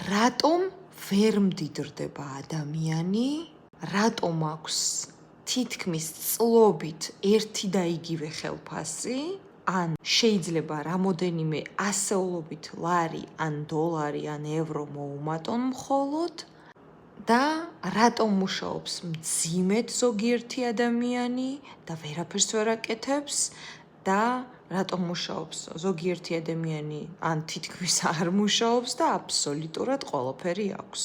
რატომ ვერ მდიდრდება ადამიანი? რატომ აქვს თითქმის წლობით ერთი და იგივე ხელფასი? ან შეიძლება რამოდენიმე ასეულობით ლარი, ან დოლარი, ან ევრო მოუმატონ მხოლოდ? და რატომ მუშაობს მძიმედ ზოგიერთი ადამიანი და ვერაფერს ვერ აკეთებს? და რატომ მუშაობს ზოგიერთი ადამიანი ან თითქმის არ მუშაობს და აბსოლუტურად ყველაფერი აქვს?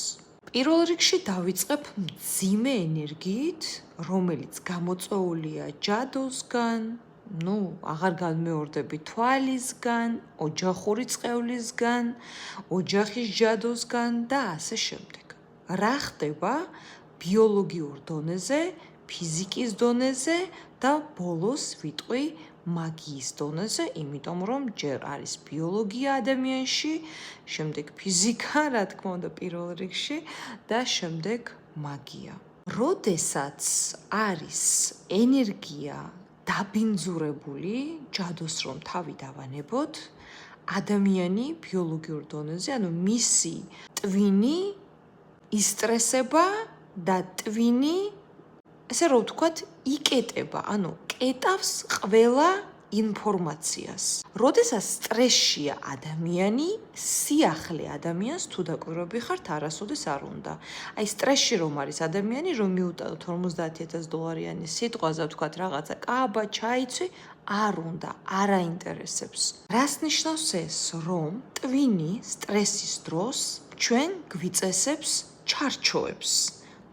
პირველ რიგში დავიწყებ მძიმე ენერგიით, რომელიც გამოწვეულია ჯადოსგან, აღარ განმეორდები თვალისგან, ოჯახური წყევლისგან, ოჯახის ჯადოსგან და ასე შემდეგ. რა ხდება ბიოლოგიურ დონეზე, ფიზიკის დონეზე და ბოლოს ვიტყვი მაგიის დონეზე, იმიტომ რომ ჯერ არის ბიოლოგია ადამიანში, შემდეგ ფიზიკა, რა თქმა უნდა, პირველ რიგში და შემდეგ მაგია. როდესაც არის ენერგია დაბინძურებული, ჯადოს რომ თავი დავანებოთ, ადამიანი ბიოლოგიურ დონეზე, ანუ მისი ტვინი ისტრესება და ტვინი, ესე რომ ვთქვათ, იკეტება, ანუ კეტავს ყველა ინფორმაციას. როდესაც სტრესშია ადამიანი, სიახლე ადამიანს თუ დაკვირვები ხართ, არასოდეს არ უნდა. აი სტრესში რომ არის ადამიანი, რომ მიუტანოთ 50,000 დოლარიანი სიტყვაზე, ვთქვათ რაღაცა კაბა, ჩაიცვი, არ უნდა, არ აინტერესებს. რას ნიშნავს ეს, რომ ტვინი სტრესის დროს ჩვენ გვიწესებს ჩარჩოებს.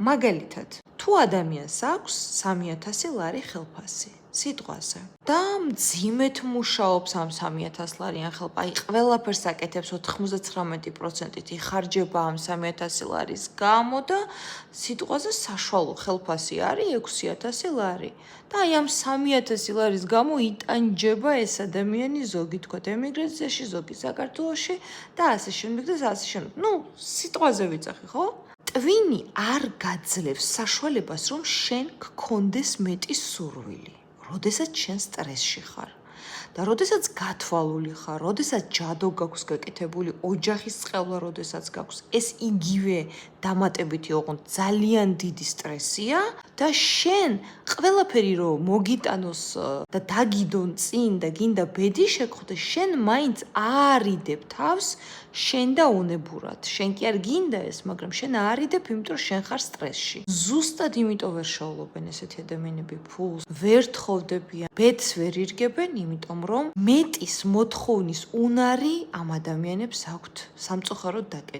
მაგალითად, თუ ადამიანს აქვს 3,000 ლარი ხელფასი სიტყვაზე და მძიმედ მუშაობს ამ 3,000 ლარიან აი ყველაფერს აკეთებს 99%-ით იხარჯება ამ 3,000 ლარის გამო და სიტყვაზე საშუალო ხელფასი არის 6,000 ლარი და აი ამ 3,000 ლარის გამო იტანჯება ეს ადამიანი, ზოგი თქვათ ემიგრაციაში, ზოგი საქართველოში და ასე შემდეგ და ასე შემდეგ. სიტყვაზე ვიძახი, ხო? ტვინი არ გაძლევს საშუალებას, რომ შენ გქონდეს მეტი სურვილი, როდესაც შენ სტრესში ხარ. და როდესაც გათვალული ხარ, როდესაც ჯადო გაქვს გაკეთებული, ოჯახის წყევლა როდესაც გაქვს, ეს იგივე დამატებითი ოღონდ ძალიან დიდი სტრესია და შენ ყველაფერი რომ მოგიტანოს და დაგიდონ წინ და გინდა ბედი შეგხვდეს, შენ მაინც არიდებ თავს შენ და უნებურად. შენ კი არ გინდა ეს, მაგრამ შენ არიდებ, იმიტომ რომ შენ ხარ სტრესში. ზუსტად იმიტომ ვერ შეავლობენ ესეთი ადამიანები ფულს, ვერ თხოვდებიან, ბედს ვერ ირგებენ, იმიტომ რომ მეტის მოთხოვნის უნარი ამ ადამიანებს აქვთ სამწუხაროდ დაკეტილი.